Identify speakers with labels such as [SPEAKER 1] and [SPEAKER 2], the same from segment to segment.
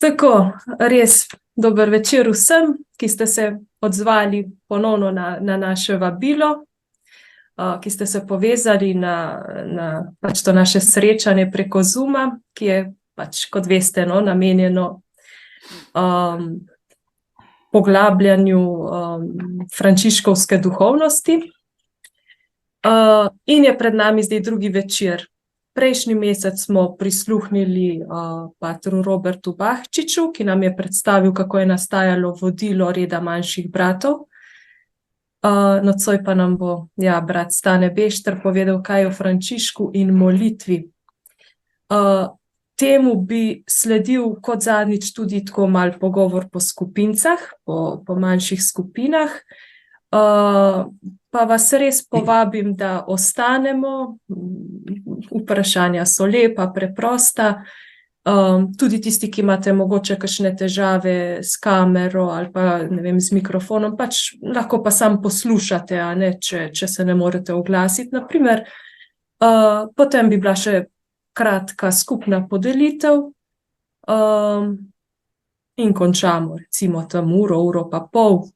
[SPEAKER 1] Tako, res dober večer vsem, ki ste se odzvali ponovno na naše vabilo, ki ste se povezali na pač to naše srečanje preko Zooma, ki je pač, kot veste, namenjeno poglabljanju frančiškovske duhovnosti. In je pred nami zdaj drugi večer. Prejšnji mesec smo prisluhnili patru Robertu Bahčiču, ki nam je predstavil, kako je nastajalo vodilo reda manjših bratov. Nocoj pa nam bo brat Stane Bešter povedal, kaj je o Frančišku in molitvi. Temu bi sledil kot zadnjič tudi tako mal pogovor po skupincah, po manjših skupinah. Pa vas res povabim, da ostanemo. Vprašanja so lepa, preprosta. Tudi tisti, ki imate mogoče kakšne težave s kamero ali pa, ne vem, z mikrofonom, pač lahko pa samo poslušate, a ne, če se ne morete oglasiti, na primer. Potem bi bila še kratka skupna podelitev. In končamo, recimo tam uro pa pol.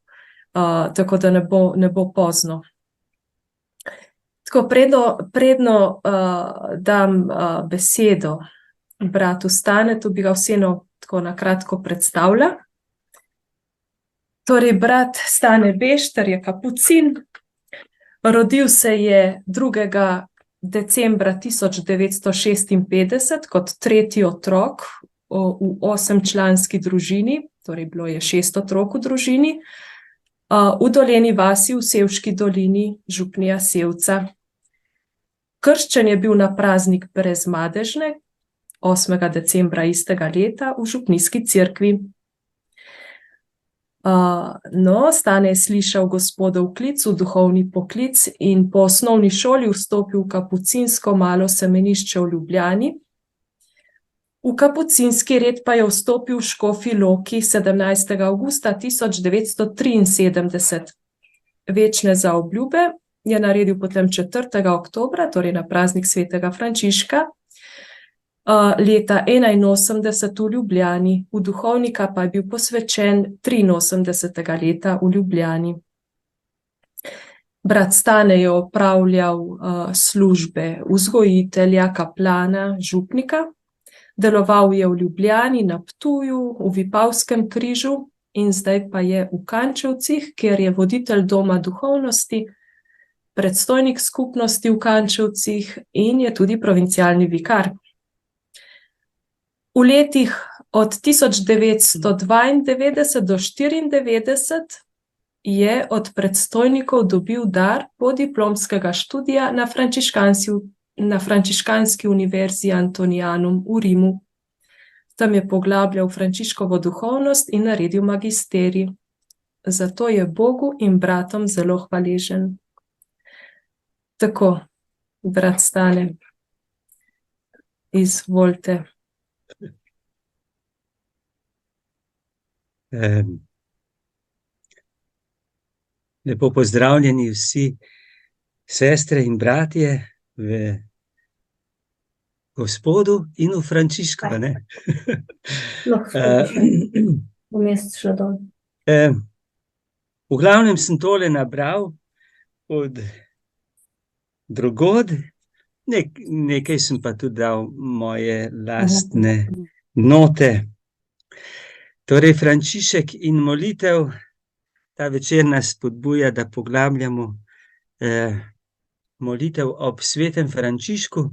[SPEAKER 1] Tako da ne bo pozno. Tako, predno dam besedo bratu Stanetu, bi ga vseeno tako na kratko predstavila. Torej, brat Stane Bešter je kapucin. Rodil se je 2. decembra 1956 kot tretji otrok v 8-članski družini, torej bilo je 6 otrok v družini, v Dolenji vasi v Sevški dolini župnija Sevca. Krščen je bil na praznik Brezmadežne 8. decembra istega leta v župnijski cerkvi. Stane je slišal Gospodov klic v duhovni poklic in po osnovni šoli vstopil v kapucinsko malo semenišče v Ljubljani. V kapucinski red pa je vstopil v Škofji Loki 17. avgusta 1973. Večne zaobljube je naredil potem 4. oktobra, torej na praznik svetega Frančiška, leta 81 v Ljubljani. V duhovnika pa je bil posvečen 83. leta v Ljubljani. Brat Stane je opravljal službe vzgojitelja, kaplana, župnika. Deloval je v Ljubljani, na Ptuju, v Vipavskem križu in zdaj pa je v Kančevcih, kjer je voditelj doma duhovnosti, predstojnik skupnosti v Kančevcih in je tudi provincialni vikar. V letih od 1992 do 1994 je od predstojnikov dobil dar podiplomskega študija na Frančiškanski univerzi Antonianum v Rimu. Tam je poglabljal Frančiškovo duhovnost in naredil magisterij. Zato je Bogu in bratom zelo hvaležen. Tako, brat Stane, izvolite.
[SPEAKER 2] Lepo pozdravljeni vsi sestre in bratje v Gospodu in v Frančišku, ne?
[SPEAKER 1] Vmes še dol.
[SPEAKER 2] V glavnem sem tole nabral od drugod, nekaj sem pa tudi dal moje lastne note. Torej, Frančišek in molitev, ta večer nas spodbuja, da poglabljamo molitev ob svetem Frančišku,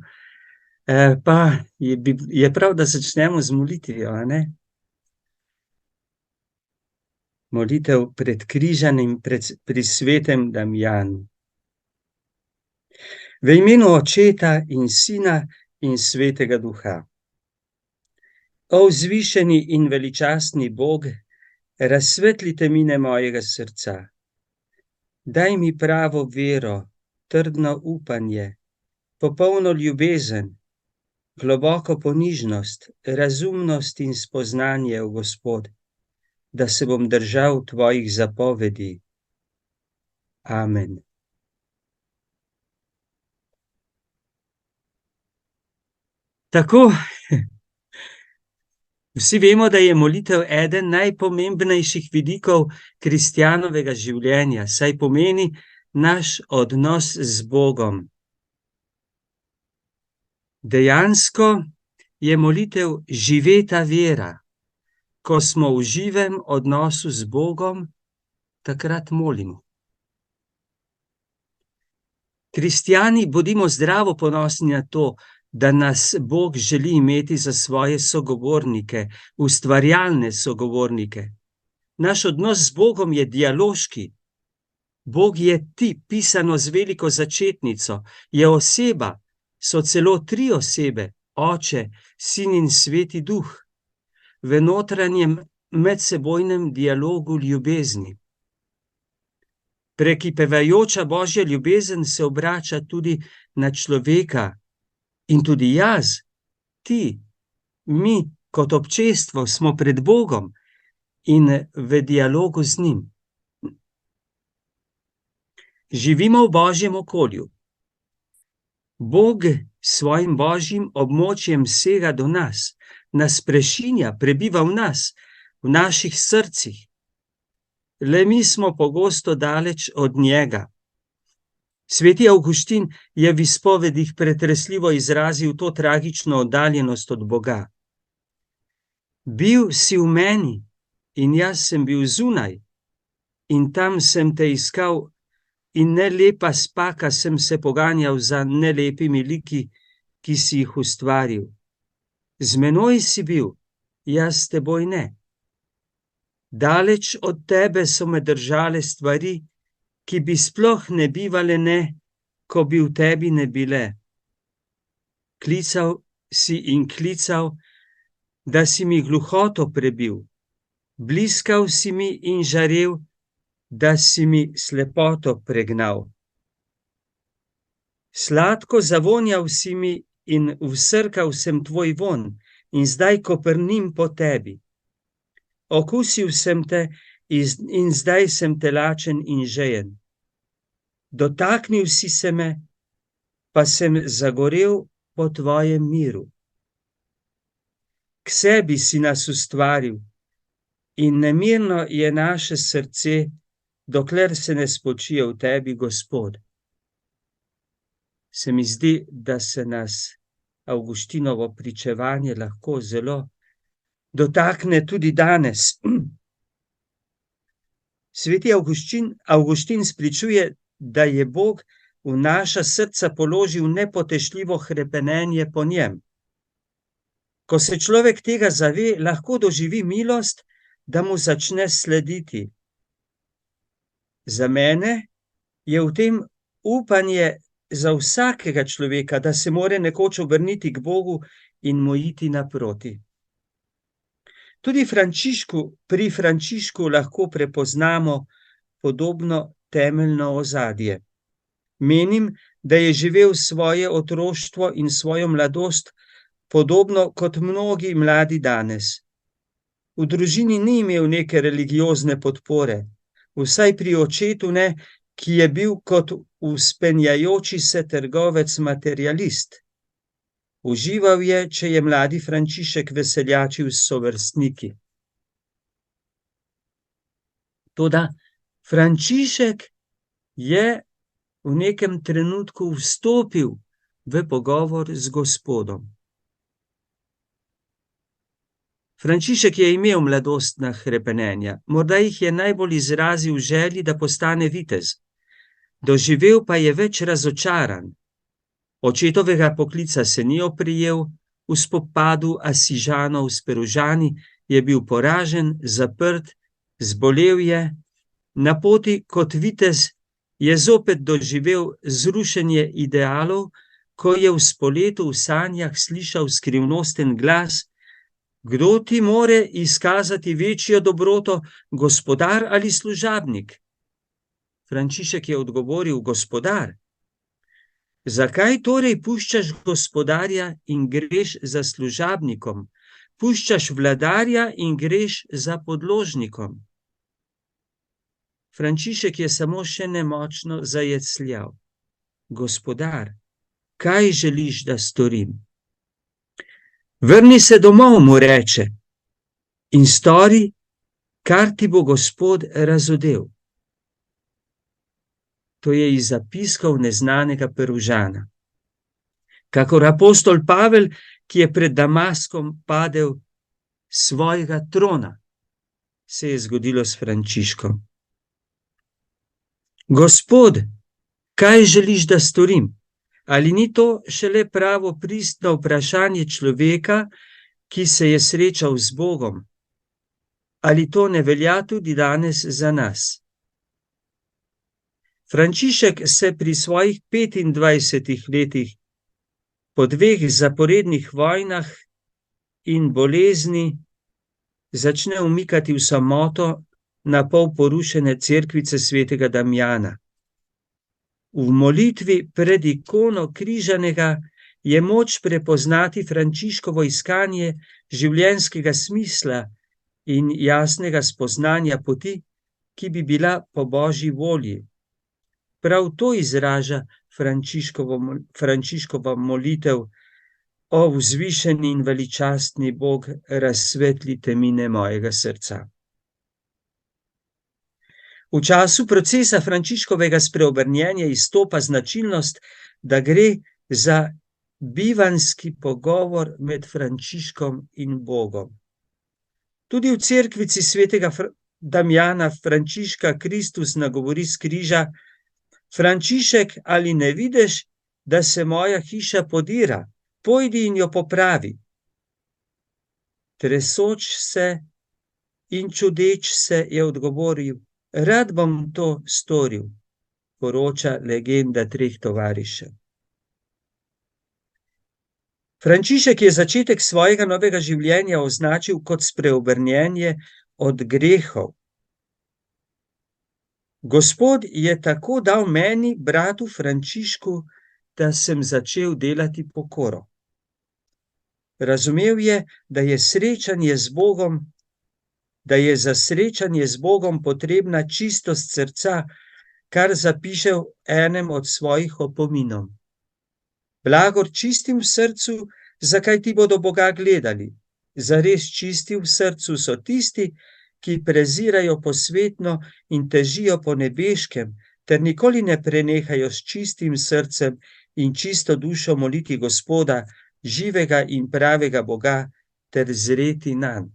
[SPEAKER 2] pa je prav, da začnemo z molitvijo, a ne? Molitev pred križanjem pri svetem Damjanu. V imenu Očeta in Sina in Svetega Duha. O vzvišeni in veličastni Bog, razsvetli temine mojega srca. Daj mi pravo vero, trdno upanje, popolno ljubezen, globoko ponižnost, razumnost in spoznanje, o Gospod, da se bom držal tvojih zapovedi. Amen. Tako, Vsi vemo, da je molitev eden najpomembnejših vidikov kristjanovega življenja, saj pomeni naš odnos z Bogom. Dejansko je molitev živeta vera. Ko smo v živem odnosu z Bogom, takrat molimo. Kristjani, bodimo zdravo ponosni na to, da nas Bog želi imeti za svoje sogovornike, ustvarjalne sogovornike. Naš odnos z Bogom je dialoški. Bog je ti, pisano z veliko začetnico, je oseba, so celo 3 osebe, Oče, Sin in Sveti Duh, v notranjem medsebojnem dialogu ljubezni. Prekipevajoča Božja ljubezen se obrača tudi na človeka. In tudi jaz, ti, mi kot občestvo smo pred Bogom in v dialogu z njim. Živimo v Božjem okolju. Bog s svojim božjim območjem sega do nas, nas prešinja, prebiva v nas, v naših srcih. Le mi smo pogosto daleč od njega. Sveti Avguštin je v izpovedih pretresljivo izrazil to tragično oddaljenost od Boga. Bil si v meni in jaz sem bil zunaj in tam sem te iskal in ne lepa spaka sem se poganjal za nelepimi liki, ki si jih ustvaril. Z menoj si bil, jaz s teboj ne. Daleč od tebe so me držale stvari, ki bi sploh ne bivale ne, ko bi v tebi ne bile. Klical si in klical, da si mi gluhoto prebil. Bliskal si mi in žarel, da si mi slepoto pregnal. Sladko zavonjal si mi in vsrkal sem tvoj von in zdaj koprnim po tebi. Okusil sem te in zdaj sem te lačen in žejen. Dotaknil si se me, pa sem zagorel po tvojem miru. K sebi si nas ustvaril in nemirno je naše srce, dokler se ne spočije v tebi, Gospod. Se mi zdi, da se nas Avguštinovo pričevanje lahko zelo dotakne tudi danes. Sveti Avguštin spričuje, da je Bog v naša srca položil nepotešljivo hrepenenje po njem. Ko se človek tega zave, lahko doživi milost, da mu začne slediti. Za mene je v tem upanje za vsakega človeka, da se more nekoč obrniti k Bogu in mu iti naproti. Tudi pri Frančišku lahko prepoznamo podobno temeljno ozadje. Menim, da je živel svoje otroštvo in svojo mladost podobno kot mnogi mladi danes. V družini ni imel neke religiozne podpore, vsaj pri očetu ne, ki je bil kot vzpenjajoči se trgovec materialist. Užival je, če je mladi Frančišek veseljačil s sovrstniki. Toda Frančišek je v nekem trenutku vstopil v pogovor z Gospodom. Frančišek je imel mladostna hrepenenja, morda jih je najbolj izrazil v želji, da postane vitez. Doživel pa je več razočaranj. Očetovega poklica se ni oprijel, v spopadu Asižanov s Peružani je bil poražen, zaprt, zbolel je, na poti kot vitez je zopet doživel zrušenje idealov, ko je v spoletu v sanjah slišal skrivnosten glas: Kdo ti more izkazati večjo dobroto, gospodar ali služabnik? Frančišek je odgovoril: Gospodar. Zakaj torej puščaš gospodarja in greš za služabnikom? Puščaš vladarja in greš za podložnikom? Frančišek je samo še nemočno zajecljal: Gospodar, kaj želiš, da storim? Vrni se domov, mu reče, in stori, kar ti bo Gospod razodel. To je iz zapiskov neznanega Peružana. Kakor apostol Pavel, ki je pred Damaskom padel s svojega trona, se je zgodilo s Frančiškom. Gospod, kaj želiš, da storim? Ali ni to šele pravo pristno vprašanje človeka, ki se je srečal z Bogom? Ali to ne velja tudi danes za nas? Frančišek se pri svojih 25 letih po 2 zaporednih vojnah in bolezni začne umikati v samoto na pol porušene cerkvice svetega Damjana. V molitvi pred ikono križanega je moč prepoznati Frančiškovo iskanje življenjskega smisla in jasnega spoznanja poti, ki bi bila po Božji volji. Prav to izraža Frančiškova molitev: O vzvišeni in veličastni Bog, razsvetli temine mojega srca. V času procesa Frančiškovega spreobrnjenja izstopa značilnost, da gre za bivanski pogovor med Frančiškom in Bogom. Tudi v cerkvici svetega Damjana Frančiška Kristus nagovori s križa: Frančišek, ali ne vidiš, da se moja hiša podira? Pojdi in jo popravi. Tresoč se in čudeč se je odgovoril: Rad bom to storil, poroča legenda 3 tovarišev. Frančišek je začetek svojega novega življenja označil kot spreobrnjenje od grehov. Gospod je tako dal meni, bratu Frančišku, da sem začel delati pokoro. Razumel je, da je za srečanje z Bogom potrebna čistost srca, kar zapiše v enem od svojih opominov. Blagor čistim v srcu, zakaj ti bodo Boga gledali. Zares čisti v srcu so tisti, ki prezirajo posvetno in težijo po nebeškem, ter nikoli ne prenehajo s čistim srcem in čisto dušo moliti Gospoda, živega in pravega Boga, ter zreti nanj.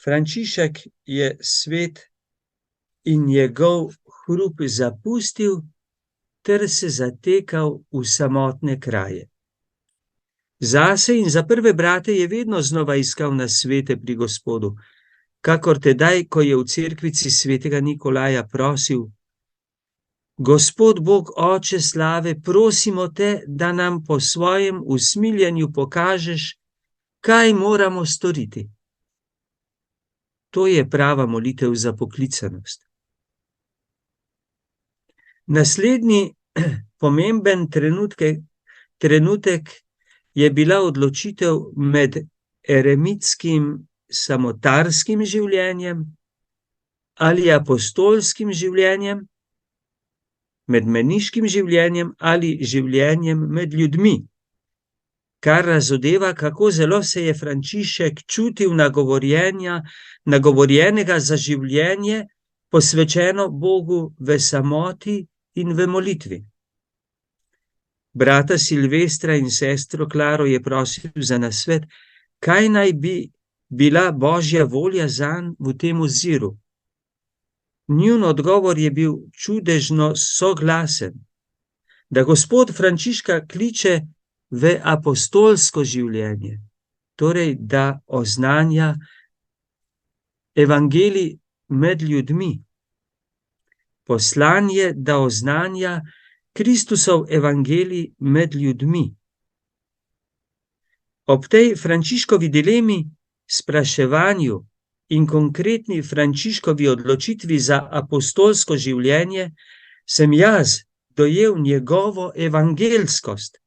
[SPEAKER 2] Frančišek je svet in njegov hrup zapustil ter se zatekal v samotne kraje. Zase in za prve brate je vedno znova iskal nasvete pri Gospodu, kakor tedaj, ko je v cerkvici svetega Nikolaja prosil: Gospod Bog, Oče slave, prosimo te, da nam po svojem usmiljenju pokažeš, kaj moramo storiti. To je prava molitev za poklicanost. Naslednji pomemben trenutek je bila odločitev med eremitskim samotarskim življenjem ali apostolskim življenjem, med meniškim življenjem ali življenjem med ljudmi, kar razodeva, kako zelo se je Frančišek čutil nagovorjenega za življenje, posvečeno Bogu v samoti in v molitvi. Brata Silvestra in sestro Klaro je prosil za nasvet, kaj naj bi bila Božja volja zanj v tem oziru. Njun odgovor je bil čudežno soglasen, da Gospod Frančiška kliče v apostolsko življenje, torej da oznanja evangelij med ljudmi. Poslan je, da oznanja Kristusov evangelij med ljudmi. Ob tej Frančiškovi dilemi, spraševanju in konkretni Frančiškovi odločitvi za apostolsko življenje sem jaz dojel njegovo evangelskost,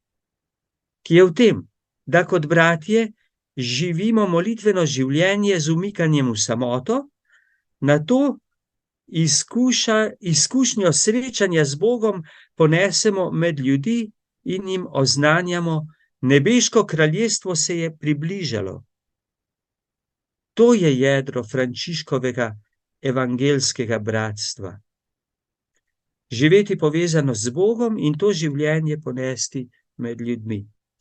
[SPEAKER 2] ki je v tem, da kot bratje živimo molitveno življenje z umikanjem v samoto, nato izkušnjo srečanja z Bogom ponesemo med ljudi in jim oznanjamo: nebeško kraljestvo se je približalo. To je jedro Frančiškovega evangelskega bratstva. Živeti povezano z Bogom in to življenje ponesti med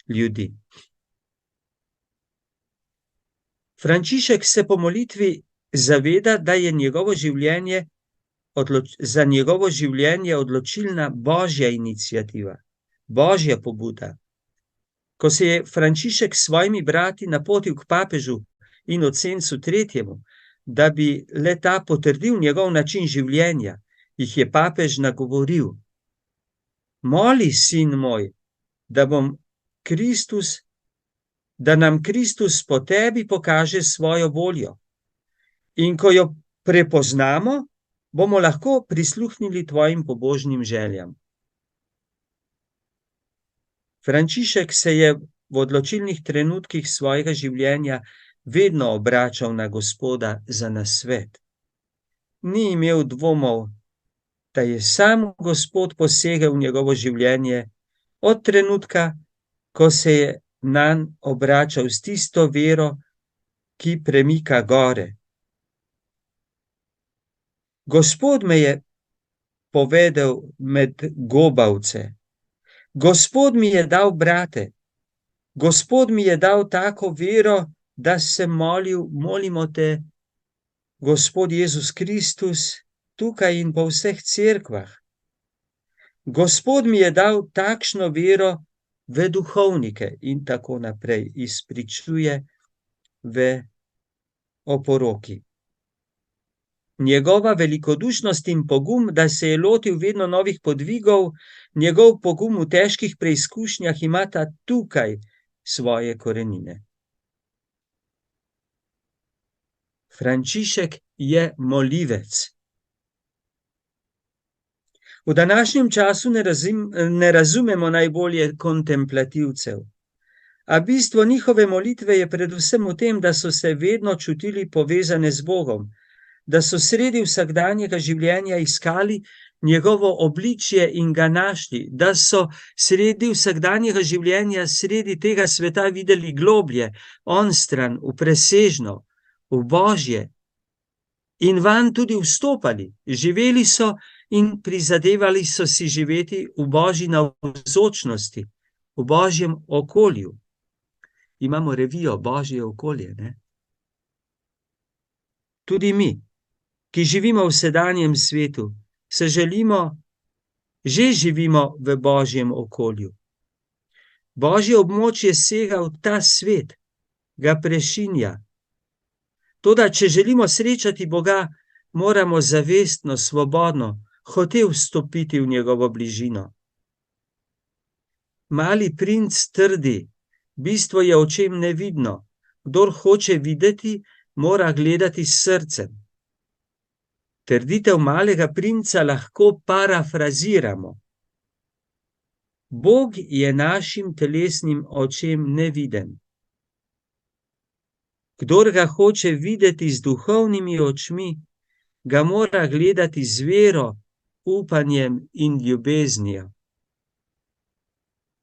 [SPEAKER 2] ljudi. Frančišek se po molitvi zaveda, da je za njegovo življenje odločilna božja iniciativa, božja pobuda. Ko se je Frančišek s svojimi brati napotil k papežu Inocencu III., da bi le-ta potrdil njegov način življenja, jih je papež nagovoril: Moli, sin moj, da nam Kristus po tebi pokaže svojo voljo. In ko jo prepoznamo, bomo lahko prisluhnili tvojim pobožnim željam. Frančišek se je v odločilnih trenutkih svojega življenja vedno obračal na Gospoda za nasvet. Ni imel dvomov, da je sam Gospod posegel v njegovo življenje od trenutka, ko se je nanj obračal s tisto vero, ki premika gore. Gospod me je povedal med gobavce. Gospod mi je dal brate. Gospod mi je dal tako vero, da sem molimo te, Gospod Jezus Kristus, tukaj in po vseh cerkvah. Gospod mi je dal takšno vero v duhovnike in tako naprej, izpričuje v oporoki. Njegova velikodušnost in pogum, da se je lotil vedno novih podvigov, njegov pogum v težkih preizkušnjah imata tukaj svoje korenine. Frančišek je molivec. V današnjem času ne razumemo najbolje kontemplativcev, a bistvo njihove molitve je predvsem v tem, da so se vedno čutili povezane z Bogom, da so sredi vsakdanjega življenja iskali njegovo obličje in ga našli, da so sredi vsakdanjega življenja, sredi tega sveta videli globlje, onstran, v presežno, v božje in vanj tudi vstopali, živeli so in prizadevali so si živeti v božji navzočnosti, v božjem okolju. Imamo revijo Božje okolje, ne? Tudi mi, ki živimo v sedanjem svetu, že živimo v božjem okolju. Božje območje sega v ta svet, ga prešinja. Toda, če želimo srečati Boga, moramo zavestno, svobodno, hote vstopiti v njegovo bližino. Mali princ trdi, bistvo je očem nevidno, kdor hoče videti, mora gledati s srcem. Trditev malega princa lahko parafraziramo. Bog je našim telesnim očem neviden. Kdor ga hoče videti z duhovnimi očmi, ga mora gledati z vero, upanjem in ljubeznijo.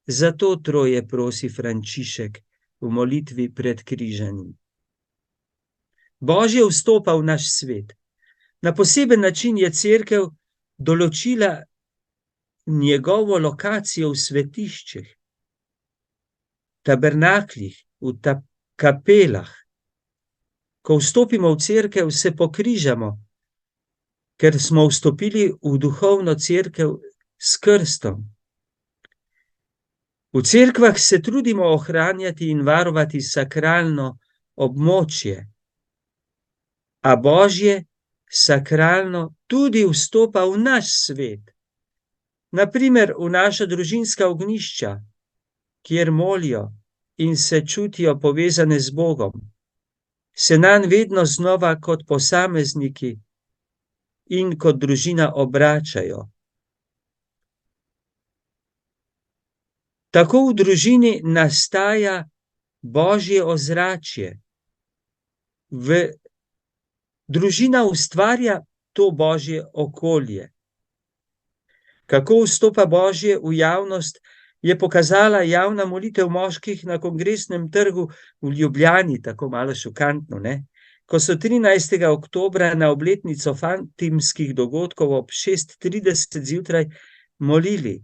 [SPEAKER 2] Zato troje prosi Frančišek v molitvi pred križanjem. Božje vstopa v naš svet. Na poseben način je cerkev določila njegovo lokacijo v svetiščih, tabernaklih, v kapelah. Ko vstopimo v cerkev, se pokrižamo, ker smo vstopili v duhovno cerkev s krstom. V cerkvah se trudimo ohranjati in varovati sakralno območje, a Božje sakralno tudi vstopa v naš svet. Naprimer, v naša družinska ognjišča, kjer molijo in se čutijo povezane z Bogom, se nanj vedno znova kot posamezniki in kot družina obračajo. Tako v družini nastaja božje ozračje. Družina ustvarja to božje okolje. Kako vstopa Božje v javnost, je pokazala javna molitev moških na Kongresnem trgu v Ljubljani, tako malo šokantno, ne? ko so 13. oktobra na obletnico fatimskih dogodkov ob 6:30 zjutraj molili.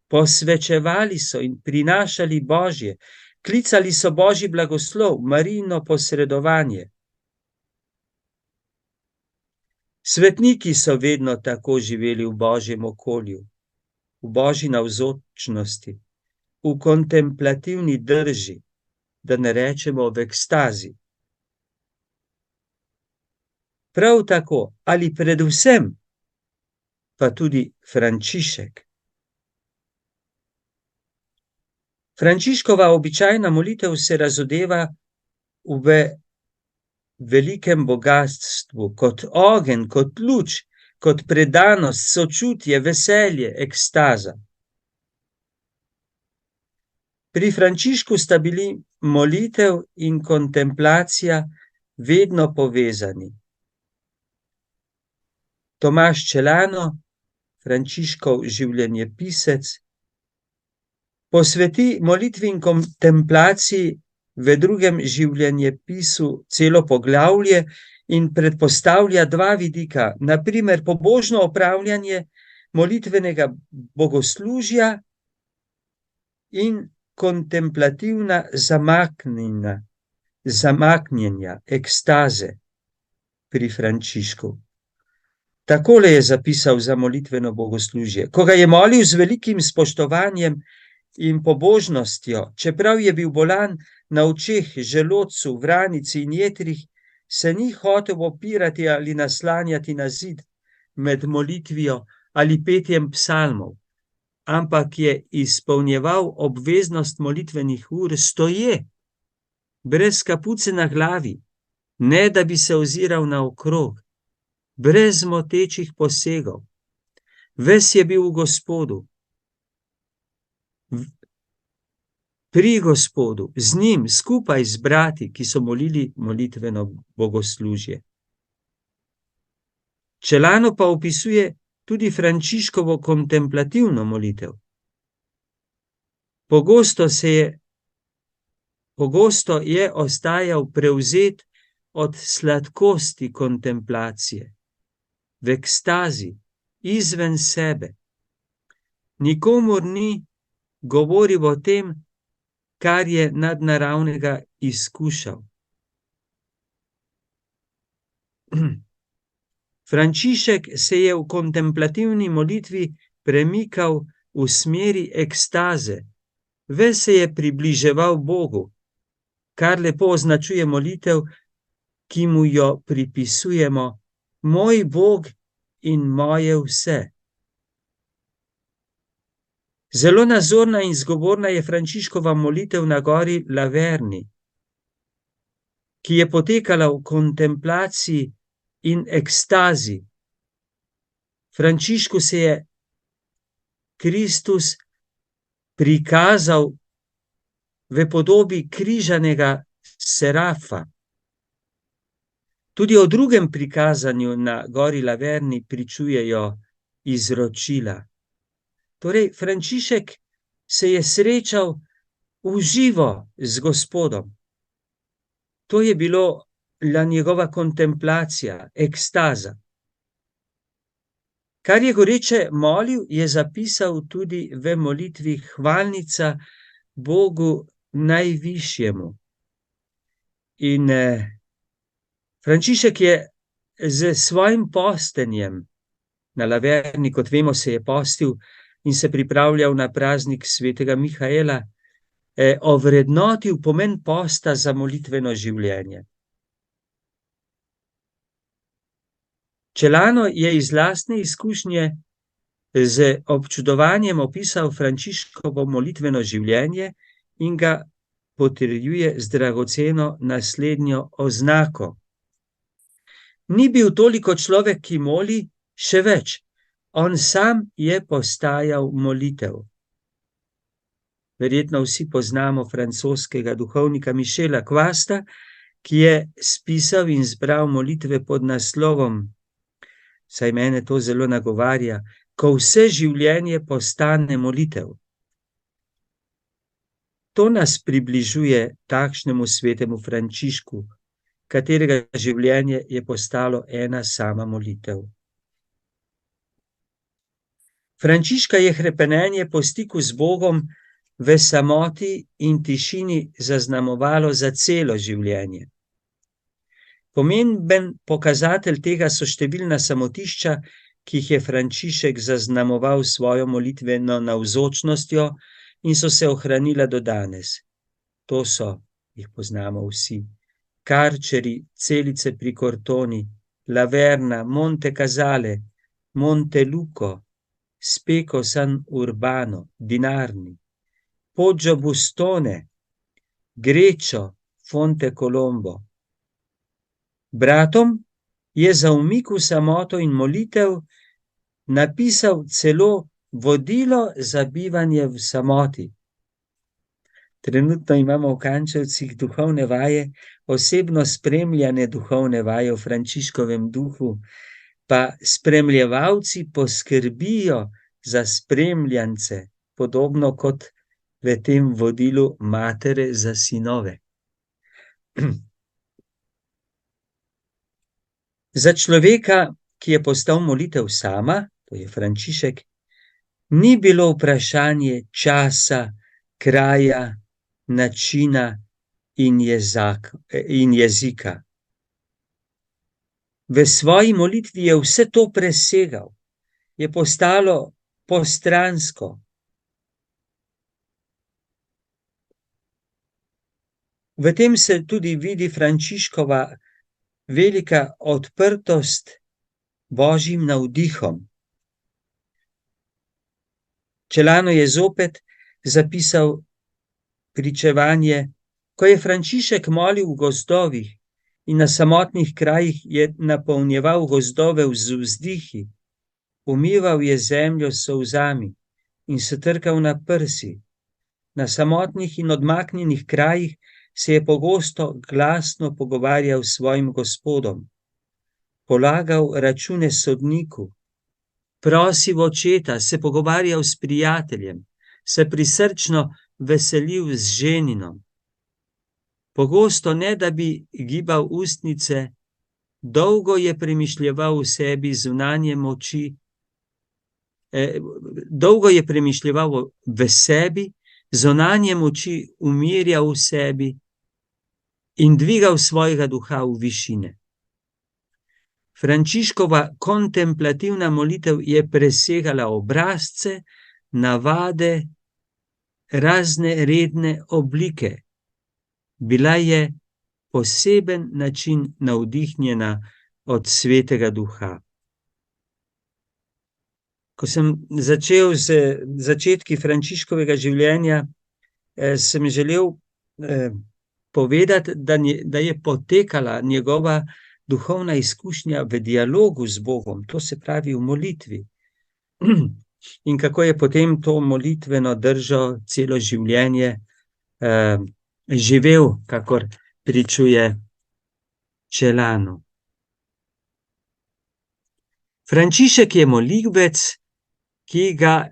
[SPEAKER 2] Posvečevali so in prinašali Božje, klicali so Božji blagoslov, Marijino posredovanje. Svetniki so vedno tako živeli v Božjem okolju, v Božji navzočnosti, v kontemplativni drži, da ne rečemo v ekstazi. Prav tako, ali predvsem, pa tudi Frančišek. Frančiškova običajna molitev se razodeva v velikem bogatstvu, kot ogenj, kot luč, kot predanost, sočutje, veselje, ekstaza. Pri Frančišku sta bili molitev in kontemplacija vedno povezani. Tomaž Čelano, Frančiškov življenjepisec, posveti molitvi in kontemplaciji v drugem življenjepisu celo poglavje in predpostavlja dva vidika, na primer pobožno opravljanje molitvenega bogoslužja in kontemplativna zamaknjenja, ekstaze pri Frančišku. Takole je zapisal za molitveno bogoslužje. Ko ga je molil z velikim spoštovanjem in pobožnostjo, čeprav je bil bolan na očeh, želodcu, vranici in jetrih, se ni hotel opirati ali naslanjati na zid med molitvijo ali petjem psalmov, ampak je izpolnjeval obveznost molitvenih ur stoje, brez kapuce na glavi, ne da bi se oziral naokrog, brez motečih posegov. Ves je bil v Gospodu, pri Gospodu, z njim, skupaj z brati, ki so molili molitveno bogoslužje. Čelano pa opisuje tudi Frančiškovo kontemplativno molitev. Pogosto je ostajal prevzet od sladkosti kontemplacije, v ekstazi, izven sebe. Nikomur ni govoril o tem, kar je nadnaravnega izkušal. Frančišek se je v kontemplativni molitvi premikal v smeri ekstaze, ves se je približeval Bogu, kar lepo označuje molitev, ki mu jo pripisujemo: Moj Bog in moje vse. Zelo nazorna in zgovorna je Frančiškova molitev na gori Laverni, ki je potekala v kontemplaciji in ekstazi. Frančišku se je Kristus prikazal v podobi križanega serafa. Tudi o drugem prikazanju na gori Laverni pričujejo izročila. Torej, Frančišek se je srečal v živo z Gospodom. To je bila njegova kontemplacija, ekstaza. Kar je goreče molil, je zapisal tudi v molitvi hvalnica Bogu najvišjemu. In Frančišek je z svojim postenjem na Laverni, kot vemo, se je postil in se pripravljal na praznik svetega Mihaela, ovrednotil pomen posta za molitveno življenje. Čelano je iz lastne izkušnje z občudovanjem opisal Frančiškovo molitveno življenje in ga potrjuje z dragoceno naslednjo oznako. Ni bil toliko človek, ki moli, še več. On sam je postajal molitev. Verjetno vsi poznamo francoskega duhovnika Michela Kvasta, ki je spisal in zbral molitve pod naslovom, saj mene to zelo nagovarja, ko vse življenje postane molitev. To nas približuje takšnemu svetemu Frančišku, katerega življenje je postalo ena sama molitev. Frančiška je hrepenenje po stiku z Bogom v samoti in tišini zaznamovalo za celo življenje. Pomemben pokazatelj tega so številna samotišča, ki jih je Frančišek zaznamoval s svojo molitveno navzočnostjo in so se ohranila do danes. To so, jih poznamo vsi, Karčeri, Celice pri Cortoni, Laverna, Monte Casale, Monte Luco, Speco San Urbano, Dinarni, Poggio Bustone, Grečo, Fonte Colombo. Bratom je za umik v samoto in molitev napisal celo vodilo za bivanje v samoti. Trenutno imamo v Kančevcih duhovne vaje, osebno spremljane duhovne vaje v Frančiškovem duhu, pa spremljevalci poskrbijo za spremljance, podobno kot v tem vodilu matere za sinove. Za človeka, ki je postal molitev sama, to je Frančišek, ni bilo vprašanje časa, kraja, načina in jezika. V svoji molitvi je vse to presegal, je postalo postransko. V tem se tudi vidi Frančiškova velika odprtost božjim navdihom. Celano je zopet zapisal pričevanje, ko je Frančišek molil v gozdovih in na samotnih krajih je napolnjeval gozdove z vzdihi, umival je zemljo s solzami in se trkal na prsi. Na samotnih in odmaknjenih krajih se je pogosto glasno pogovarjal s svojim Gospodom, polagal račune sodniku, prosil očeta, se pogovarjal s prijateljem, se prisrčno veselil z ženinom. Pogosto, ne da bi gibal ustnice, dolgo je premišljeval v sebi zunanje moči, dolgo je premišljeval v sebi, zunanje moči umirjal v sebi in dvigal svojega duha v višine. Frančiškova kontemplativna molitev je presegala obrazce, navade, razne redne oblike. Bila je poseben način navdihnjena od Svetega Duha. Ko sem začel z začetki Frančiškovega življenja, sem želel povedati, da je potekala njegova duhovna izkušnja v dialogu z Bogom, to se pravi v molitvi. In kako je potem to molitveno držo celo življenje živel, kakor pričuje Celano. Frančišek je molilec, ki ga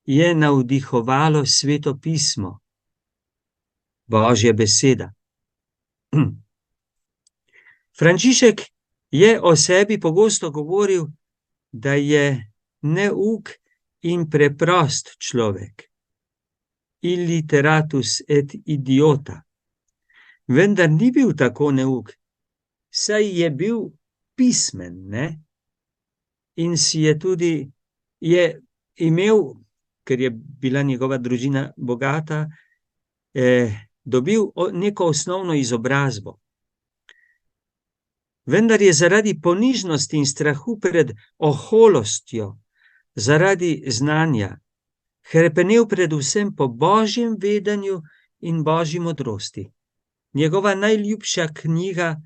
[SPEAKER 2] je navdihovalo Sveto pismo, Božja beseda. Frančišek je o sebi pogosto govoril, da je neuk in preprost človek, illiteratus et idiota. Vendar ni bil tako neuk, saj je bil pismen, ne? In si je tudi imel, ker je bila njegova družina bogata, dobil neko osnovno izobrazbo. Vendar je zaradi ponižnosti in strahu pred oholostjo, zaradi znanja, hrepenel predvsem po božjem vedenju in božji modrosti. Njegova najljubša knjiga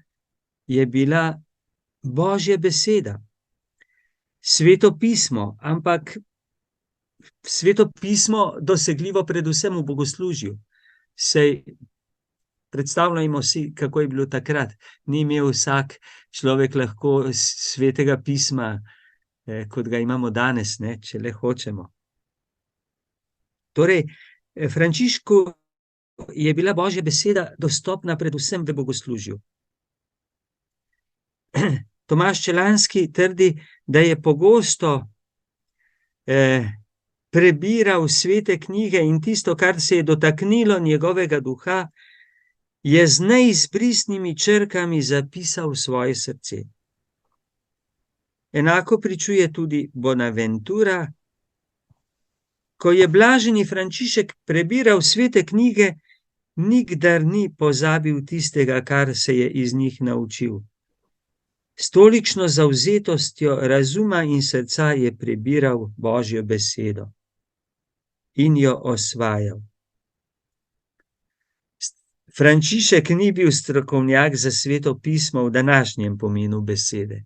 [SPEAKER 2] je bila Božja beseda, Sveto pismo, ampak Sveto pismo dosegljivo predvsem v bogoslužju. Sej predstavljajmo si, kako je bilo takrat. Ni imel vsak človek lahko Svetega pisma, kot ga imamo danes, ne, če le hočemo. Torej, Frančišku je bila Božja beseda dostopna predvsem v bogoslužju. Tomaž Čelanski trdi, da je pogosto prebiral svete knjige in tisto, kar se je dotaknilo njegovega duha, je z neizbrisnimi črkami zapisal v svoje srce. Enako pričuje tudi Bonaventura. Ko je blaženi Frančišek prebiral svete knjige, nikdar ni pozabil tistega, kar se je iz njih naučil. S tolikšno zavzetostjo razuma in srca je prebiral Božjo besedo in jo osvajal. Frančišek ni bil strokovnjak za Sveto pismo v današnjem pomenu besede,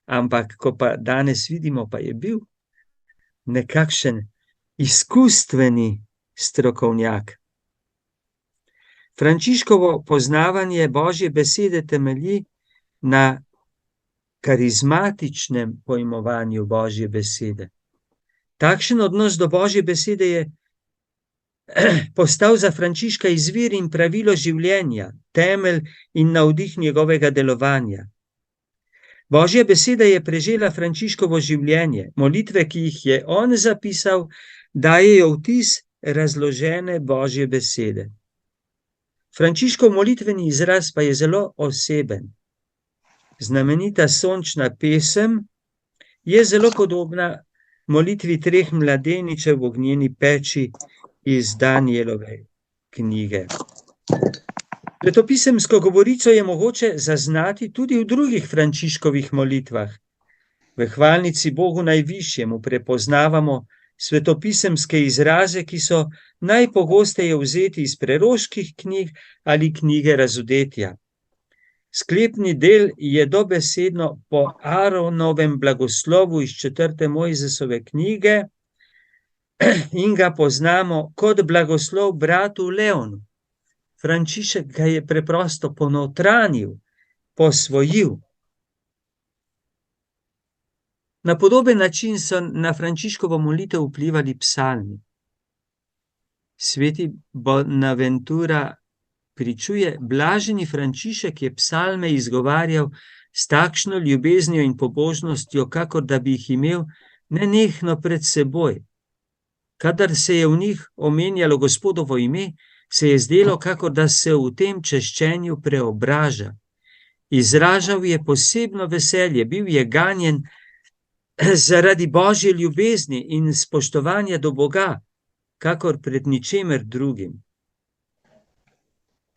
[SPEAKER 2] ampak ko pa danes vidimo, pa je bil nekakšen izkustveni strokovnjak. Frančiškovo poznavanje Božje besede temelji na karizmatičnem pojmovanju Božje besede. Takšen odnos do Božje besede je postal za Frančiška izvir in pravilo življenja, temelj in navdih njegovega delovanja. Božja beseda je prežela Frančiškovo življenje, molitve, ki jih je on zapisal, dajejo vtis razložene Božje besede. Frančiškov molitveni izraz pa je zelo oseben. Znamenita sončna pesem je zelo podobna molitvi 3 mladeničev v ognjeni peči iz Danielove knjige. Svetopisemsko govorico je mogoče zaznati tudi v drugih Frančiškovih molitvah. V hvalnici Bogu najvišjemu prepoznavamo svetopisemske izraze, ki so najpogosteje vzeti iz preroških knjig ali knjige Razodetja. Sklepni del je dobesedno po Aaronovem blagoslovu iz 4. Mojzesove knjige in ga poznamo kot blagoslov bratu Leonu. Frančišek ga je preprosto ponotranil, posvojil. Na podoben način so na Frančiškovo molitev vplivali psalmi. Sveti Bonaventura pričuje, blaženi Frančišek je psalme izgovarjal s takšno ljubeznijo in pobožnostjo, kakor da bi jih imel nenehno pred seboj. Kadar se je v njih omenjalo Gospodovo ime, se je zdelo, kakor da se v tem češčenju preobraža. Izražal je posebno veselje, bil je ganjen zaradi Božje ljubezni in spoštovanja do Boga, kakor pred ničemer drugim.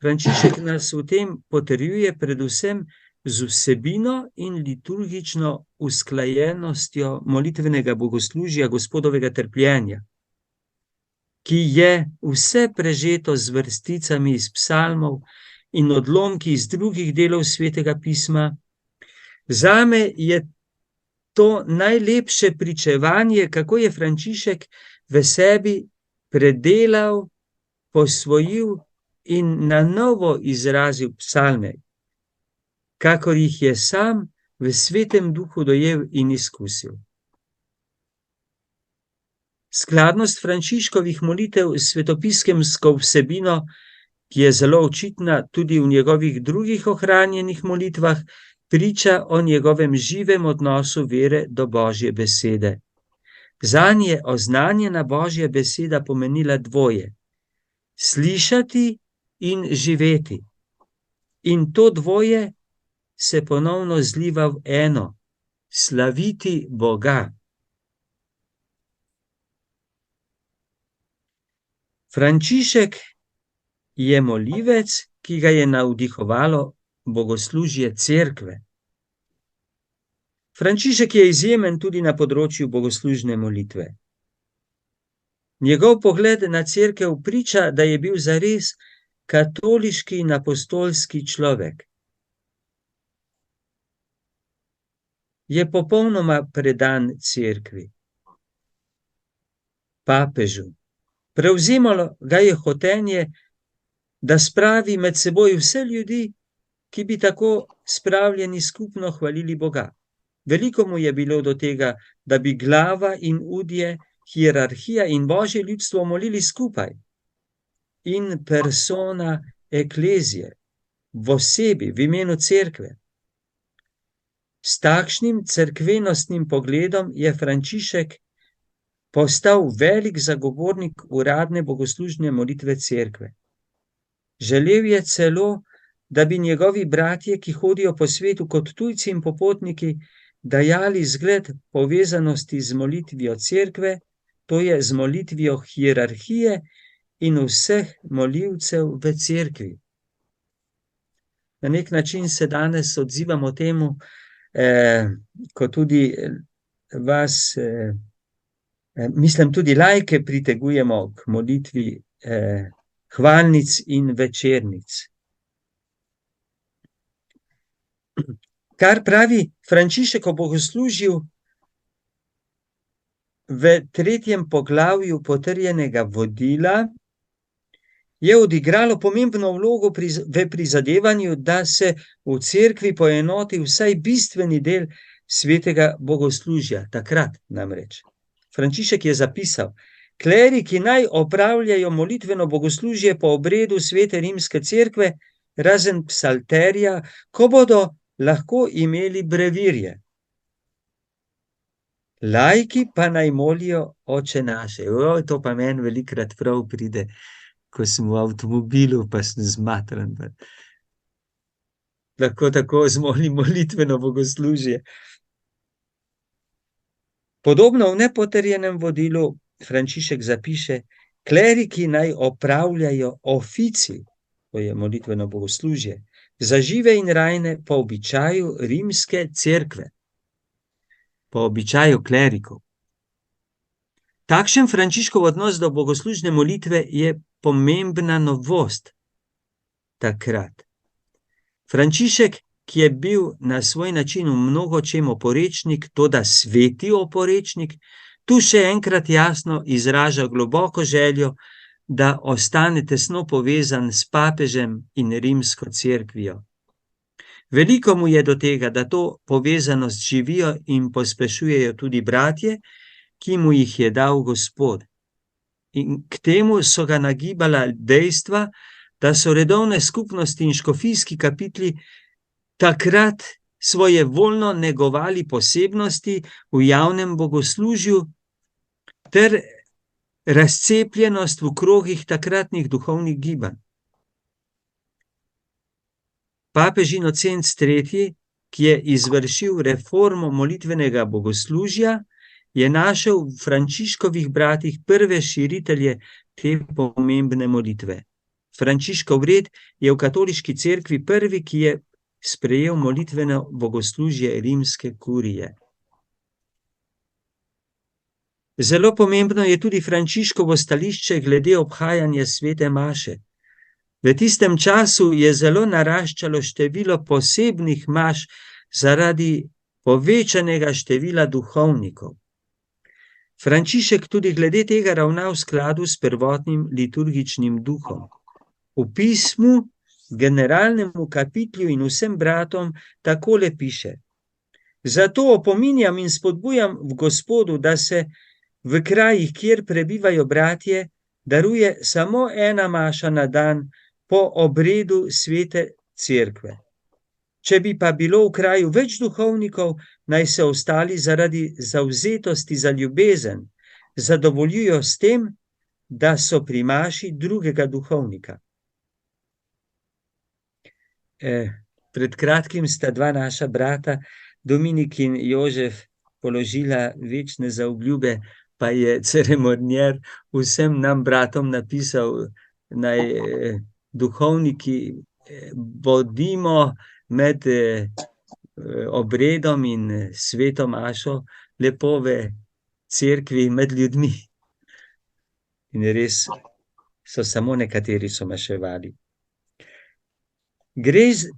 [SPEAKER 2] Frančišek nas v tem potrjuje predvsem z vsebino in liturgično usklajenostjo molitvenega bogoslužja Gospodovega trpljenja, ki je vse prežeto z vrsticami iz psalmov in odlomki iz drugih delov Svetega pisma. Zame je to najlepše pričevanje, kako je Frančišek v sebi predelal, posvojil in na novo izrazil psalme, kakor jih je sam v Svetem duhu dojel in izkusil. Skladnost Frančiškovih molitev s svetopisemsko vsebino, ki je zelo očitna tudi v njegovih drugih ohranjenih molitvah, priča o njegovem živem odnosu vere do Božje besede. Zanje je oznanjena Božja beseda pomenila dvoje: slišati in živeti. In to dvoje se ponovno zliva v eno: slaviti Boga. Frančišek je molivec, ki ga je navdihovalo bogoslužje cerkve. Frančišek je izjemen tudi na področju bogoslužne molitve. Njegov pogled na cerkev priča, da je bil zares katoliški in apostolski človek. Je popolnoma predan cerkvi, papežu. Prevzemalo ga je hotenje, da spravi med seboj vse ljudi, ki bi tako spravljeni skupno hvalili Boga. Veliko mu je bilo do tega, da bi glava in udje, hierarhija in Božje ljudstvo molili skupaj. In persona eklezije, v osebi, v imenu cerkve. S takšnim cerkvenostnim pogledom je Frančišek postal velik zagovornik uradne bogoslužne molitve cerkve. Želel je celo, da bi njegovi bratje, ki hodijo po svetu kot tujci in popotniki, dajali zgled povezanosti z molitvijo cerkve, to je z molitvijo hierarhije in vseh molilcev v cerkvi. Na nek način se danes odzivamo temu, ko tudi vas, mislim, tudi laike pritegujemo k molitvi hvalnic in večernic. Kar pravi Frančišek o bogoslužju v 3. poglavju potrjenega vodila, je odigralo pomembno vlogo v prizadevanju, da se v cerkvi poenoti vsaj bistveni del svetega bogoslužja, takrat namreč. Frančišek je zapisal: kleriki naj opravljajo molitveno bogoslužje po obredu svete rimske cerkve, razen psalterija, ko bodo lahko imeli brevirje. Laiki pa naj molijo Oče naše. To pa meni velikokrat prav pride, ko sem v avtomobilu, pa sem zmatran. Lahko tako zmolim molitveno bogoslužje. Podobno v nepotrjenem vodilu Frančišek zapiše: kleriki naj opravljajo oficij, to je molitveno bogoslužje, za žive in rajne po običaju rimske cerkve. Po običaju klerikov. Takšen Frančiškov odnos do bogoslužne molitve je pomembna novost takrat. Frančišek, ki je bil na svoj način v mnogočem oporečnik, toda sveti oporečnik, tu še enkrat jasno izraža globoko željo, da ostane tesno povezan s papežem in rimsko cerkvijo. Veliko mu je do tega, da to povezanost živijo in pospešujejo tudi bratje, ki mu jih je dal Gospod. In k temu so ga nagibala dejstva, da so redovne skupnosti in škofijski kapitli takrat svojevoljno negovali posebnosti v javnem bogoslužju ter razcepljenost v krogih takratnih duhovnih gibanj. Papež Inocenc III., ki je izvršil reformo molitvenega bogoslužja, je našel v Frančiškovih bratih prve širitelje te pomembne molitve. Frančiškov red je v katoliški cerkvi prvi, ki je sprejel molitveno bogoslužje rimske kurije. Zelo pomembno je tudi Frančiškovo stališče glede obhajanja svete maše. V tistem času je zelo naraščalo število posebnih maš zaradi povečanega števila duhovnikov. Frančišek tudi glede tega ravna v skladu s prvotnim liturgičnim duhom. V pismu generalnemu kapitlu in vsem bratom takole piše: zato opominjam in spodbujam v Gospodu, da se v krajih, kjer prebivajo bratje, daruje samo ena maša na dan po obredu svete cerkve. Če bi pa bilo v kraju več duhovnikov, naj se ostali zaradi zavzetosti za ljubezen zadovoljujo s tem, da so pri maši drugega duhovnika. Pred kratkim sta dva naša brata, Dominik in Jožef, položila večne zaobljube, pa je ceremonjer vsem nam bratom napisal, naj duhovniki bodimo med obredom in sveto mašo lepo v cerkvi med ljudmi. In res so samo nekateri so maševali.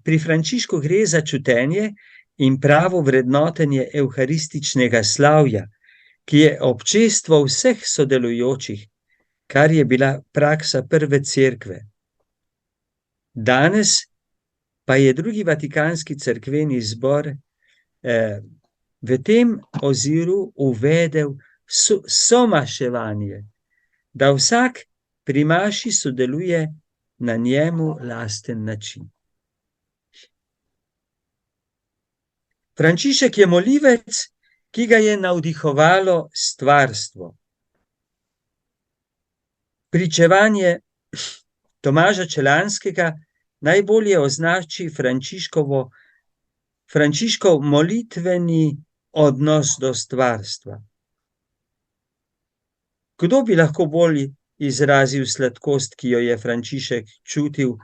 [SPEAKER 2] Pri Frančišku gre za čutenje in pravo vrednotenje evharističnega slavja, ki je občestvo vseh sodelujočih, kar je bila praksa prve cerkve. Danes pa je drugi vatikanski cerkveni zbor v tem oziru uvedel somaševanje, da vsak pri maši sodeluje na njemu lasten način. Frančišek je molivec, ki ga je navdihovalo stvarstvo. Pričevanje Tomaža Čelanskega najbolje označi Frančiškov molitveni odnos do stvarstva. Kdo bi lahko bolj izrazil sladkost, ki jo je Frančišek čutil,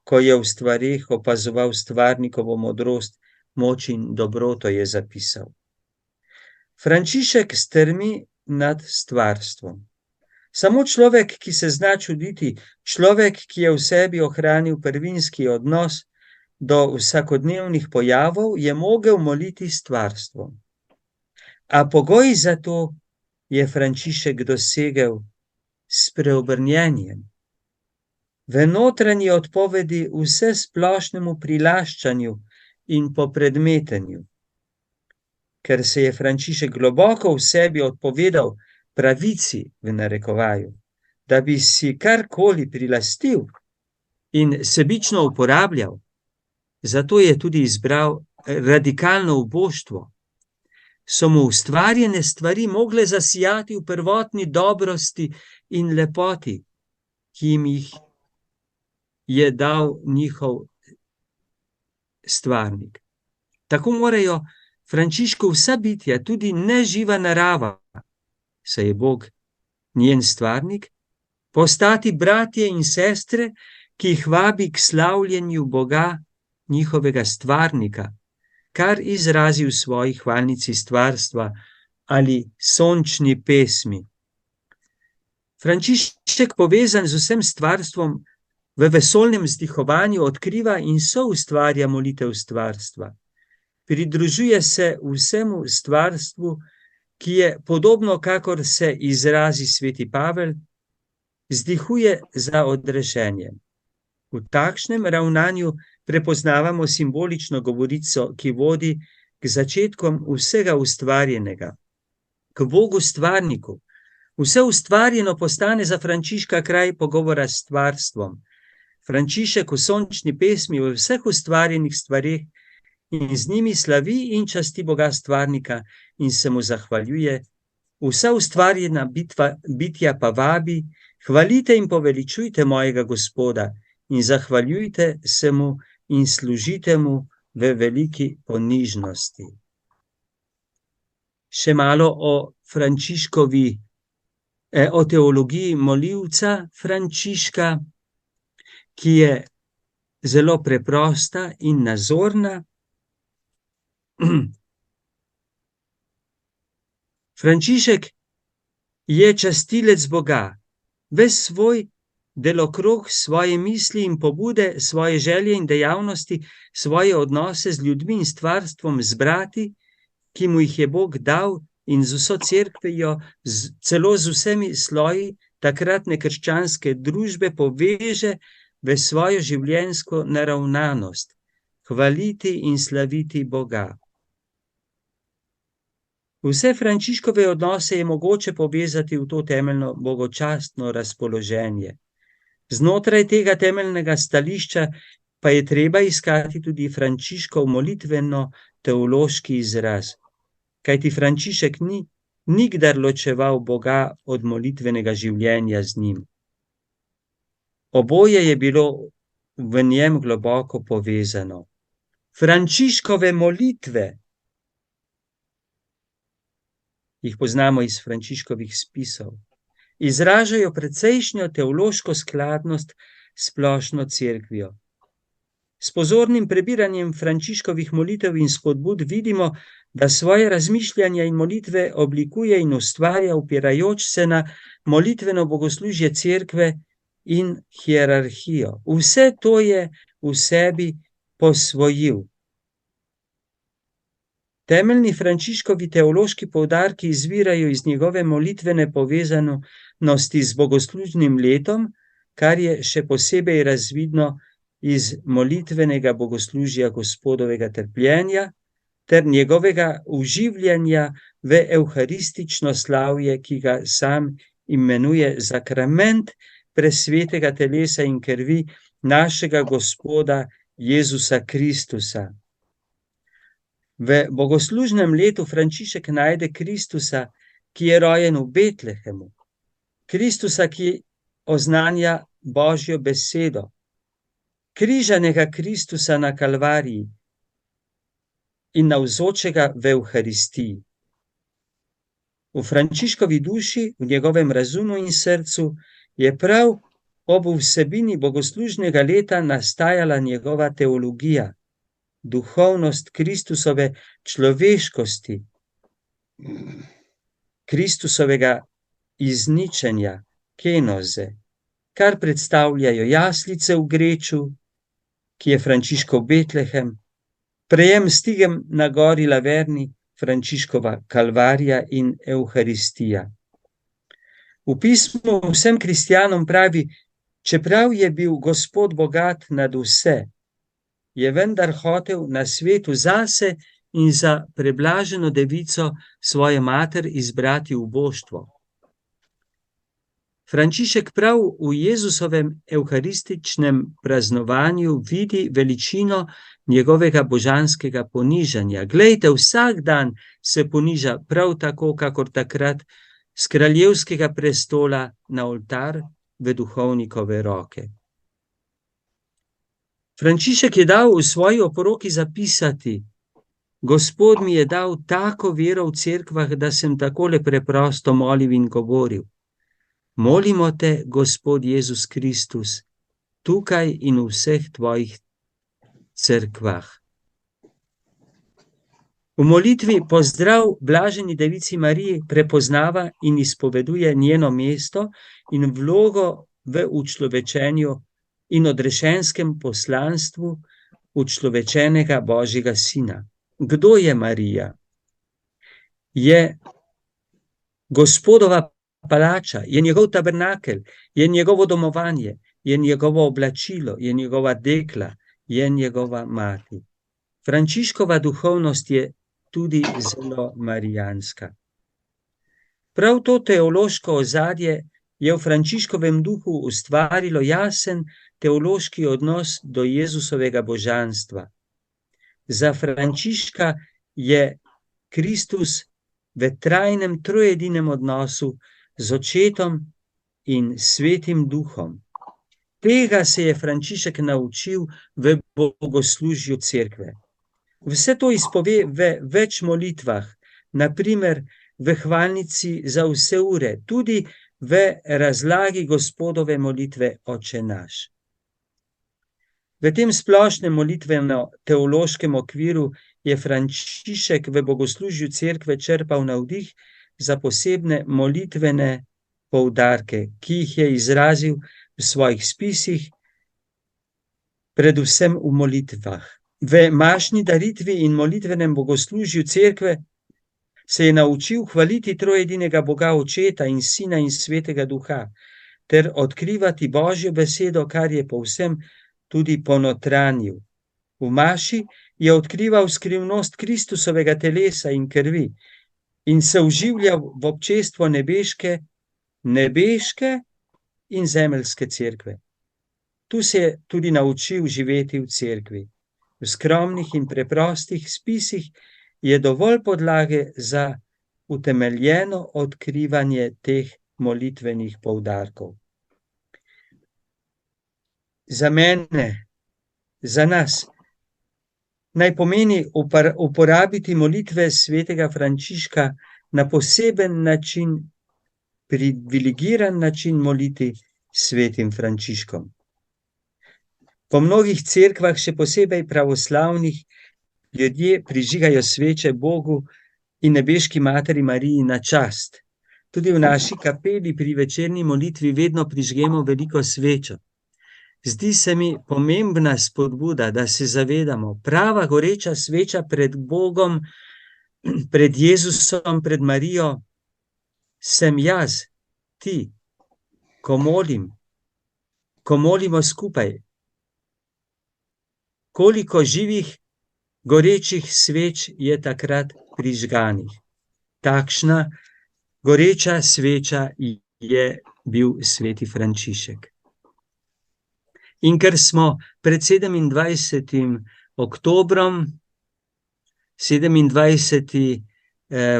[SPEAKER 2] ko je v stvareh opazoval stvarnikovo modrost, moč in dobroto, je zapisal. Frančišek strmi nad stvarstvom. Samo človek, ki se zna čuditi, človek, ki je v sebi ohranil prvinski odnos do vsakodnevnih pojavov, je mogel moliti stvarstvom. A pogoj za to je Frančišek dosegel s preobrnjenjem. V notranji odpovedi vse splošnemu prilaščanju in popredmetenju. Ker se je Frančišek globoko v sebi odpovedal pravici, v narekovaju, da bi si karkoli prilastil in sebično uporabljal, zato je tudi izbral radikalno uboštvo, so mu ustvarjene stvari mogle zasijati v prvotni dobrosti in lepoti, ki jim jih je dal njihov stvarnik. Tako morajo Frančišku vsa bitja, tudi neživa narava, saj je Bog njen stvarnik, postati bratje in sestre, ki jih vabi k slavljenju Boga, njihovega stvarnika, kar izrazi v svoji hvalnici stvarstva ali sončni pesmi. Frančišek, povezan z vsem stvarstvom, v vesoljnem vzdihovanju odkriva in soustvarja molitev stvarstva. Pridružuje se vsemu stvarstvu, ki je podobno, kakor se izrazi sveti Pavel, vzdihuje za odrešenje. V takšnem ravnanju prepoznavamo simbolično govorico, ki vodi k začetkom vsega ustvarjenega, k Bogu stvarniku. Vse ustvarjeno postane za Frančiška kraj pogovora s stvarstvom. Frančišek v sončni pesmi v vseh ustvarjenih stvareh in z njimi slavi in časti Boga stvarnika in se mu zahvaljuje. Vsa ustvarjena bitja pa vabi: hvalite in poveličujte mojega Gospoda in zahvaljujte se mu in služite mu v veliki ponižnosti. Še malo o Frančiškovi, o teologiji molivca Frančiška, ki je zelo preprosta in nazorna. Frančišek je častilec Boga. Ves svoj delokrog, svoje misli in pobude, svoje želje in dejavnosti, svoje odnose z ljudmi in stvarstvom, z brati, ki mu jih je Bog dal, in z vso cerkvijo, celo z vsemi sloji takratne krščanske družbe, poveže v svojo življenjsko naravnanost, hvaliti in slaviti Boga. Vse Frančiškove odnose je mogoče povezati v to temeljno bogočastno razpoloženje. Znotraj tega temeljnega stališča pa je treba iskati tudi Frančiškov molitveno-teološki izraz, kajti Frančišek ni nikdar ločeval Boga od molitvenega življenja z njim. Oboje je bilo v njem globoko povezano. Frančiškove molitve, jih poznamo iz Frančiškovih spisov, izražajo precejšnjo teološko skladnost s splošno cerkvijo. S pozornim prebiranjem Frančiškovih molitev in spodbud vidimo, da svoje razmišljanja in molitve oblikuje in ustvarja opirajoč se na molitveno bogoslužje cerkve in hierarhijo. Vse to je v sebi posvojil. Temeljni Frančiškovi teološki poudarki izvirajo iz njegove molitvene povezanosti z bogoslužnim letom, kar je še posebej razvidno iz molitvenega bogoslužja Gospodovega trpljenja ter njegovega uživljanja v evharistično slavje, ki ga sam imenuje zakrament presvetega telesa in krvi našega Gospoda Jezusa Kristusa. V bogoslužnem letu Frančišek najde Kristusa, ki je rojen v Betlehemu. Kristusa, ki oznanja Božjo besedo. Križanega Kristusa na Kalvariji in navzočega v Evharistiji. V Frančiškovi duši, v njegovem razumu in srcu je prav ob vsebini bogoslužnega leta nastajala njegova teologija, duhovnost Kristusove človeškosti, Kristusovega izničenja, kenoze, kar predstavljajo jaslice v Greču, ki je Frančiškov Betlehem, prejem stigem na gori Laverni, Frančiškova Kalvarija in Evharistija. V pismu vsem kristjanom pravi: čeprav je bil Gospod bogat nad vse, je vendar hotel na svetu zase in za preblaženo devico svojo mater izbrati v boštvo. Frančišek prav v Jezusovem evharističnem praznovanju vidi veličino njegovega božanskega ponižanja. Glejte, vsak dan se poniža prav tako, kakor takrat s kraljevskega prestola na oltar v duhovnikove roke. Frančišek je dal v svoji oporoki zapisati: Gospod mi je dal tako vero v cerkvah, da sem takole preprosto molil in govoril: molimo te, Gospod Jezus Kristus, tukaj in v vseh tvojih cerkvah. V molitvi pozdrav blaženi devici Mariji prepoznava in izpoveduje njeno mesto in vlogo v učlovečenju in odrešenskem poslanstvu učlovečenega Božjega Sina. Kdo je Marija? Je Gospodova palača, je njegov tabernakel, je njegovo domovanje, je njegovo oblačilo, je njegova dekla, je njegova mati. Frančiškova duhovnost je tudi zelo marijanska. Prav to teološko ozadje je v Frančiškovem duhu ustvarilo jasen teološki odnos do Jezusovega božanstva. Za Frančiška je Kristus v trajnem trojedinem odnosu z Očetom in Svetim Duhom. Tega se je Frančišek naučil v bogoslužju cerkve. Vse to izpove v več molitvah, na primer v hvalnici za vse ure, tudi v razlagi Gospodove molitve Oče naš. V tem splošnem molitveno-teološkem okviru je Frančišek v bogoslužju cerkve črpal navdih za posebne molitvene poudarke, ki jih je izrazil v svojih spisih, predvsem v molitvah. V mašni daritvi in molitvenem bogoslužju cerkve se je naučil hvaliti trojedinega Boga Očeta in Sina in Svetega Duha, ter odkrivati Božjo besedo, kar je povsem tudi ponotranjil. V maši je odkrival skrivnost Kristusovega telesa in krvi in se vživljal v občestvo nebeške in zemeljske cerkve. Tu se je tudi naučil živeti v cerkvi. V skromnih in preprostih spisih je dovolj podlage za utemeljeno odkrivanje teh molitvenih poudarkov. Za mene, za nas, naj pomeni uporabiti molitve svetega Frančiška na poseben način, privilegiran način moliti svetim Frančiškom. Po mnogih cerkvah, še posebej pravoslavnih, ljudje prižigajo sveče Bogu in nebeški materi Mariji na čast. Tudi v naši kapeli pri večerni molitvi vedno prižgemo veliko svečo. Zdi se mi pomembna spodbuda, da se zavedamo, prava goreča sveča pred Bogom, pred Jezusom, pred Marijo, sem jaz, ti, ko molimo skupaj. Koliko živih, gorečih sveč je takrat prižganih. Takšna goreča sveča je bil sveti Frančišek. In ker smo pred 27. oktobrom, 27.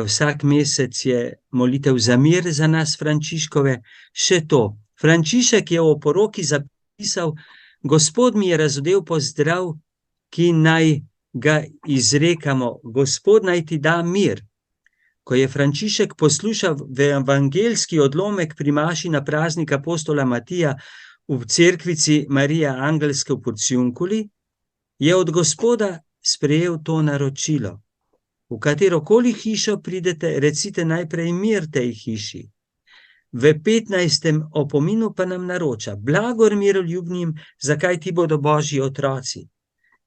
[SPEAKER 2] Vsak mesec je molitev za mir za nas Frančiškove. Še to, Frančišek je o oporoki zapisal: Gospod mi je razodel pozdrav, ki naj ga izrekamo, Gospod naj ti da mir. Ko je Frančišek poslušal evangeljski odlomek pri maši na praznik apostola Matija v cerkvici Marija Angelske v Porciunkuli, je od Gospoda sprejel to naročilo: v katerokoli hišo pridete, recite najprej mir tej hiši. V 15. opominu pa nam naroča: blagor miroljubnim, zakaj ti bodo Božji otroci.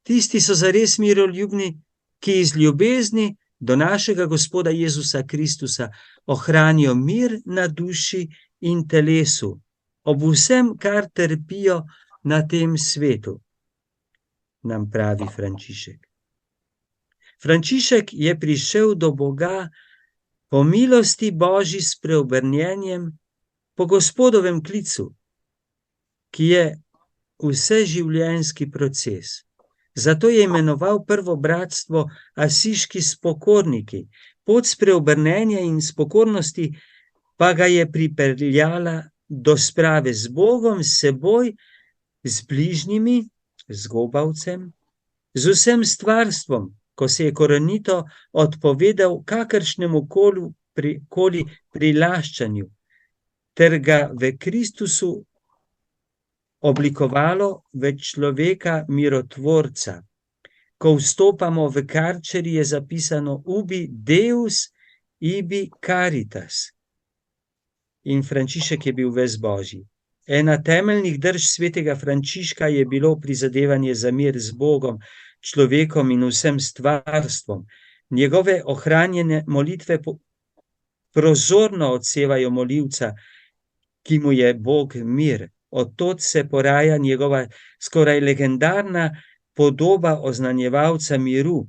[SPEAKER 2] Tisti so zares miroljubni, ki iz ljubezni do našega Gospoda Jezusa Kristusa ohranijo mir na duši in telesu, ob vsem, kar trpijo na tem svetu, nam pravi Frančišek. Frančišek je prišel do Boga po milosti Božji s preobrnjenjem, po Gospodovem klicu, ki je vseživljenjski proces. Zato je imenoval prvo bratstvo asiški spokorniki. Pot spreobrnenja in spokornosti pa ga je pripeljala do sprave z Bogom, s seboj, z bližnjimi, z gobavcem, z vsem stvarstvom, ko se je korenito odpovedal kakršnemu koli prilaščanju, ter ga v Kristusu oblikovalo v človeka mirotvorca. Ko vstopamo v karčeri, je zapisano: ubi Deus ibi caritas. In Frančišek je bil ves Božji. Ena temeljnih drž svetega Frančiška je bilo prizadevanje za mir z Bogom, človekom in vsem stvarstvom. Njegove ohranjene molitve prozorno odsevajo molivca, ki mu je Bog mir. Od tod se poraja njegova skoraj legendarna podoba oznanjevalca miru,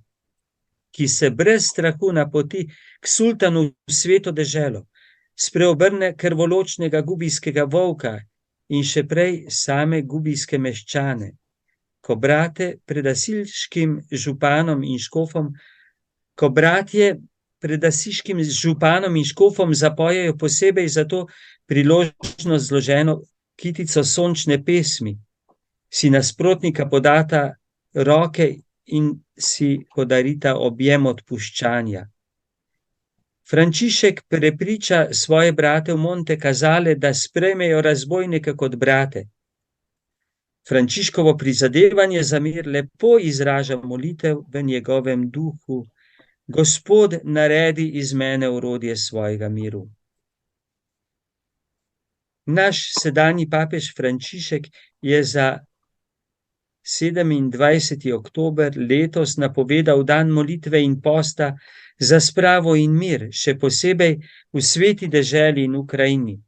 [SPEAKER 2] ki se brez strahu napoti k sultanu v sveto deželo, spreobrne krvoločnega gubijskega volka in še prej same gubijske meščane. Ko bratje pred asiškim županom in škofom zapojejo posebej za to priložnost zloženo kitico sončne pesmi, si nasprotnika podata roke in si podarita objem odpuščanja. Frančišek prepriča svoje brate v Monte Casale, da sprejmejo razbojnike kot brate. Frančiškovo prizadevanje za mir lepo izraža molitev v njegovem duhu: Gospod, naredi iz mene orodje svojega miru. Naš sedanji papež Frančišek je za 27. oktober letos napovedal dan molitve in posta za spravo in mir, še posebej v sveti deželi in Ukrajini,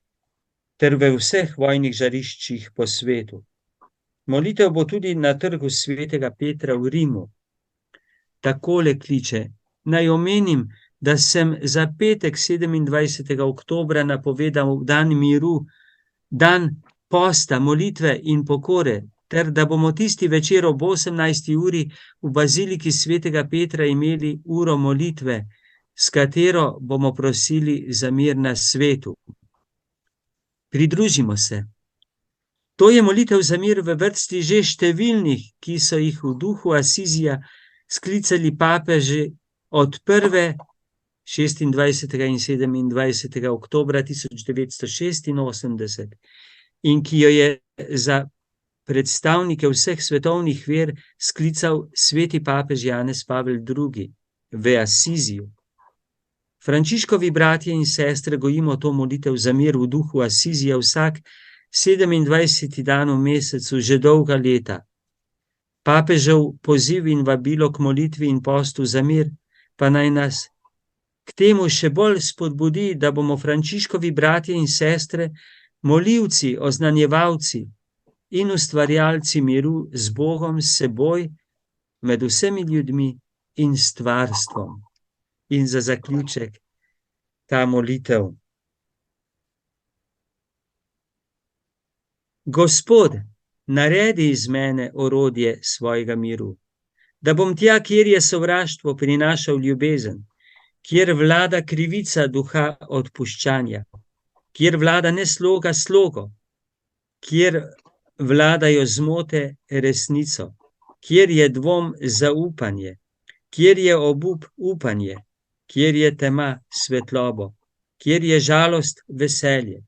[SPEAKER 2] ter v vseh vojnih žariščih po svetu. Molitev bo tudi na trgu svetega Petra v Rimu. Takole kliče: naj omenim, da sem za petek 27. oktobra napovedal dan miru, dan posta, molitve in pokore, ter da bomo tisti večer ob 18. uri v baziliki svetega Petra imeli uro molitve, s katero bomo prosili za mir na svetu. Pridružimo se. To je molitev za mir v vrsti že številnih, ki so jih v duhu Asizija sklicali papeži od prve 26. in 27. oktobra 1986 in ki jo je za predstavnike vseh svetovnih ver sklical sveti papež Janez Pavel II. V Asiziju. Frančiškovi bratje in sestre gojimo to molitev za mir v duhu Asizija vsak 27. dan v mesecu že dolga leta. Papežev poziv in vabilo k molitvi in postu za mir pa naj nas k temu še bolj spodbudi, da bomo Frančiškovi bratje in sestre molivci, oznanjevalci in ustvarjalci miru z Bogom, s seboj, med vsemi ljudmi in stvarstvom. In za zaključek ta molitev. Gospod, naredi iz mene orodje svojega miru. Da bom tja, kjer je sovraštvo, prinašal ljubezen, kjer vlada krivica duha odpuščanja, kjer vlada nesloga slogo, kjer vladajo zmote resnico, kjer je dvom zaupanje, kjer je obup upanje, kjer je tema svetlobo, kjer je žalost veselje.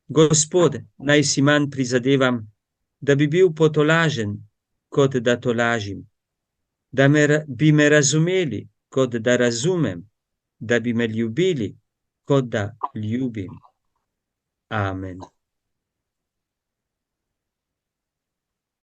[SPEAKER 2] Gospod, naj si manj prizadevam, da bi bil potolažen, kot da tolažim, da bi me razumeli, kot da razumem, da bi me ljubili, kot da ljubim. Amen.